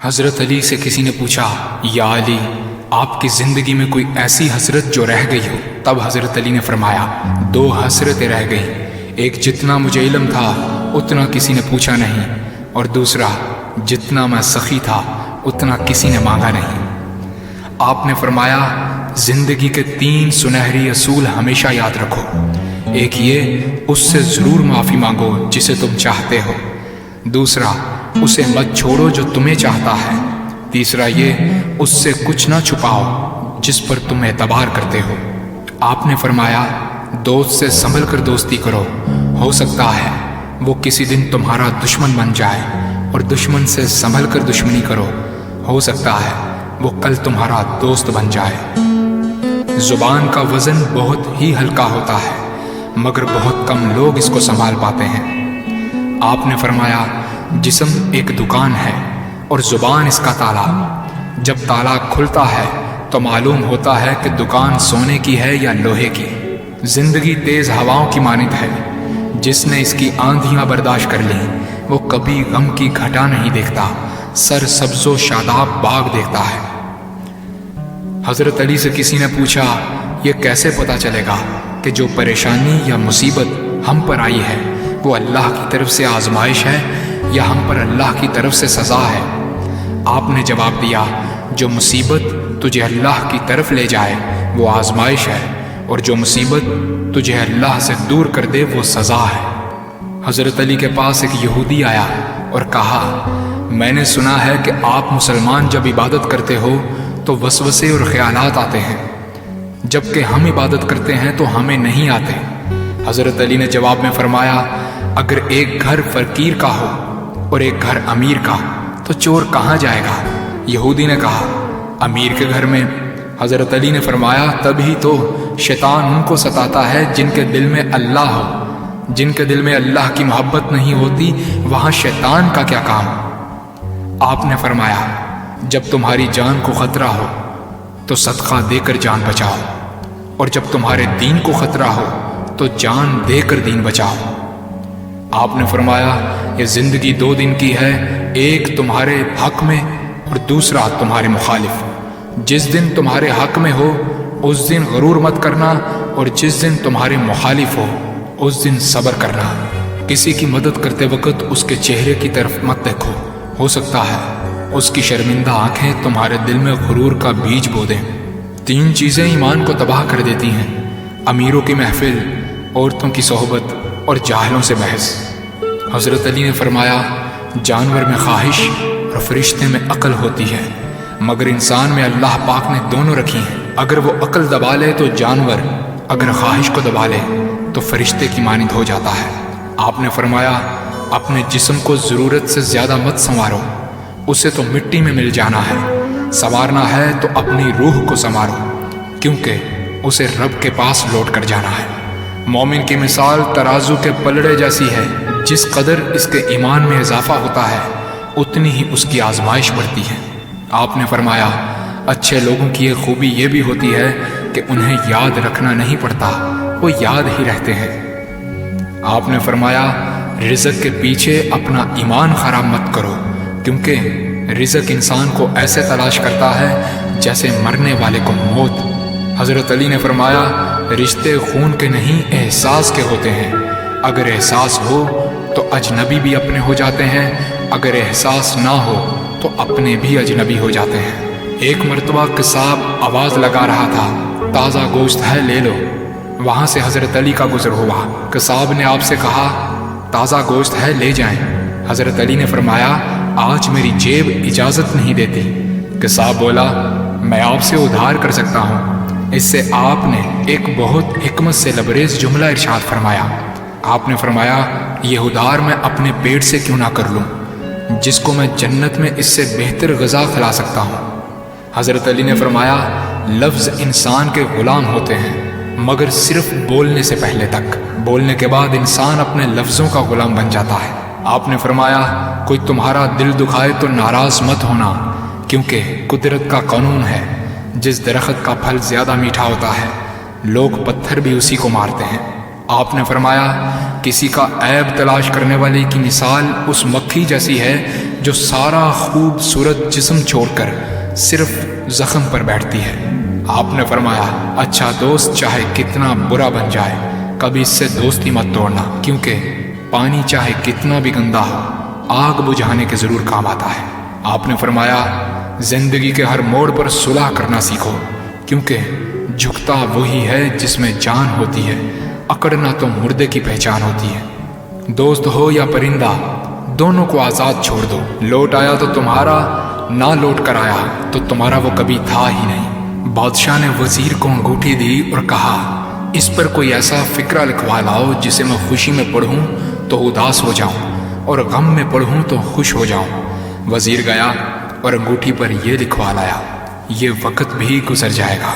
حضرت علی سے کسی نے پوچھا، یا علی، آپ کی زندگی میں کوئی ایسی حسرت جو رہ گئی ہو؟ تب حضرت علی نے فرمایا، 2 حسرتیں رہ گئیں، ایک جتنا مجھے علم تھا اتنا کسی نے پوچھا نہیں، اور دوسرا جتنا میں سخی تھا اتنا کسی نے مانگا نہیں۔ آپ نے فرمایا، زندگی کے 3 سنہری اصول ہمیشہ یاد رکھو۔ ایک یہ، اس سے ضرور معافی مانگو جسے تم چاہتے ہو۔ دوسرا، اسے مت چھوڑو جو تمہیں چاہتا ہے۔ تیسرا یہ، اس سے کچھ نہ چھپاؤ جس پر تم اعتبار کرتے ہو۔ آپ نے فرمایا، دوست سے سنبھل کر دوستی کرو، ہو سکتا ہے وہ کسی دن تمہارا دشمن بن جائے، اور دشمن سے سنبھل کر دشمنی کرو، ہو سکتا ہے وہ کل تمہارا دوست بن جائے۔ زبان کا وزن بہت ہی ہلکا ہوتا ہے، مگر بہت کم لوگ اس کو سنبھال پاتے ہیں۔ آپ نے فرمایا، جسم ایک دکان ہے اور زبان اس کا تالا۔ جب تالا کھلتا ہے تو معلوم ہوتا ہے کہ دکان سونے کی ہے یا لوہے کی۔ زندگی تیز ہواؤں کی مانند ہے، جس نے اس کی آندھیاں برداشت کر لیں وہ کبھی غم کی گھٹا نہیں دیکھتا، سر سبز و شاداب باغ دیکھتا ہے۔ حضرت علی سے کسی نے پوچھا، یہ کیسے پتہ چلے گا کہ جو پریشانی یا مصیبت ہم پر آئی ہے وہ اللہ کی طرف سے آزمائش ہے یا ہم پر اللہ کی طرف سے سزا ہے؟ آپ نے جواب دیا، جو مصیبت تجھے اللہ کی طرف لے جائے وہ آزمائش ہے، اور جو مصیبت تجھے اللہ سے دور کر دے وہ سزا ہے۔ حضرت علی کے پاس ایک یہودی آیا اور کہا، میں نے سنا ہے کہ آپ مسلمان جب عبادت کرتے ہو تو وسوسے اور خیالات آتے ہیں، جبکہ ہم عبادت کرتے ہیں تو ہمیں نہیں آتے۔ حضرت علی نے جواب میں فرمایا، اگر ایک گھر فقیر کا ہو اور ایک گھر امیر کا تو چور کہاں جائے گا؟ یہودی نے کہا، امیر کے گھر میں۔ حضرت علی نے فرمایا، تبھی تو شیطان ان کو ستاتا ہے جن کے دل میں اللہ ہو۔ جن کے دل میں اللہ کی محبت نہیں ہوتی وہاں شیطان کا کیا کام؟ آپ نے فرمایا، جب تمہاری جان کو خطرہ ہو تو صدقہ دے کر جان بچاؤ، اور جب تمہارے دین کو خطرہ ہو تو جان دے کر دین بچاؤ۔ آپ نے فرمایا، یہ زندگی 2 دن کی ہے، ایک تمہارے حق میں اور دوسرا تمہارے مخالف۔ جس دن تمہارے حق میں ہو اس دن غرور مت کرنا، اور جس دن تمہارے مخالف ہو اس دن صبر کرنا۔ کسی کی مدد کرتے وقت اس کے چہرے کی طرف مت دیکھو، ہو سکتا ہے اس کی شرمندہ آنکھیں تمہارے دل میں غرور کا بیج بو دیں۔ 3 چیزیں ایمان کو تباہ کر دیتی ہیں، امیروں کی محفل، عورتوں کی صحبت اور جاہلوں سے بحث۔ حضرت علی نے فرمایا، جانور میں خواہش اور فرشتے میں عقل ہوتی ہے، مگر انسان میں اللہ پاک نے دونوں رکھی ہیں۔ اگر وہ عقل دبا لے تو جانور، اگر خواہش کو دبا لے تو فرشتے کی مانند ہو جاتا ہے۔ آپ نے فرمایا، اپنے جسم کو ضرورت سے زیادہ مت سنوارو، اسے تو مٹی میں مل جانا ہے۔ سنوارنا ہے تو اپنی روح کو سنوارو، کیونکہ اسے رب کے پاس لوٹ کر جانا ہے۔ مومن کی مثال ترازو کے پلڑے جیسی ہے، جس قدر اس کے ایمان میں اضافہ ہوتا ہے اتنی ہی اس کی آزمائش بڑھتی ہے۔ آپ نے فرمایا، اچھے لوگوں کی ایک خوبی یہ بھی ہوتی ہے کہ انہیں یاد رکھنا نہیں پڑتا، وہ یاد ہی رہتے ہیں۔ آپ نے فرمایا، رزق کے پیچھے اپنا ایمان خراب مت کرو، کیونکہ رزق انسان کو ایسے تلاش کرتا ہے جیسے مرنے والے کو موت۔ حضرت علی نے فرمایا، رشتے خون کے نہیں احساس کے ہوتے ہیں، اگر احساس ہو تو اجنبی بھی اپنے ہو جاتے ہیں، اگر احساس نہ ہو تو اپنے بھی اجنبی ہو جاتے ہیں۔ ایک مرتبہ قصاب آواز لگا رہا تھا، تازہ گوشت ہے لے لو۔ وہاں سے حضرت علی کا گزر ہوا، قصاب نے آپ سے کہا، تازہ گوشت ہے لے جائیں۔ حضرت علی نے فرمایا، آج میری جیب اجازت نہیں دیتی۔ قصاب بولا، میں آپ سے ادھار کر سکتا ہوں۔ اس سے آپ نے ایک بہت حکمت سے لبریز جملہ ارشاد فرمایا۔ آپ نے فرمایا، یہ ادھار میں اپنے پیٹ سے کیوں نہ کر لوں، جس کو میں جنت میں اس سے بہتر غذا کھلا سکتا ہوں۔ حضرت علی نے فرمایا، لفظ انسان کے غلام ہوتے ہیں مگر صرف بولنے سے پہلے تک، بولنے کے بعد انسان اپنے لفظوں کا غلام بن جاتا ہے۔ آپ نے فرمایا، کوئی تمہارا دل دکھائے تو ناراض مت ہونا، کیونکہ قدرت کا قانون ہے، جس درخت کا پھل زیادہ میٹھا ہوتا ہے لوگ پتھر بھی اسی کو مارتے ہیں۔ آپ نے فرمایا، کسی کا عیب تلاش کرنے والے کی مثال اس مکھی جیسی ہے جو سارا خوبصورت جسم چھوڑ کر صرف زخم پر بیٹھتی ہے۔ آپ نے فرمایا اچھا دوست چاہے کتنا برا بن جائے کبھی اس سے دوستی مت توڑنا، کیونکہ پانی چاہے کتنا بھی گندا ہو آگ بجھانے کے ضرور کام آتا ہے۔ آپ نے فرمایا زندگی کے ہر موڑ پر صلح کرنا سیکھو، کیونکہ جھکتا وہی ہے جس میں جان ہوتی ہے، اکڑنا تو مردے کی پہچان ہوتی ہے۔ دوست ہو یا پرندہ دونوں کو آزاد چھوڑ دو، لوٹ آیا تو تمہارا، نہ لوٹ کر آیا تو تمہارا وہ کبھی تھا ہی نہیں۔ بادشاہ نے وزیر کو انگوٹھی دی اور کہا اس پر کوئی ایسا فقرہ لکھوا لاؤ جسے میں خوشی میں پڑھوں تو اداس ہو جاؤں اور غم میں پڑھوں تو خوش ہو جاؤں۔ وزیر گیا اور انگوٹھی پر یہ لکھوا لایا یہ وقت بھی گزر جائے گا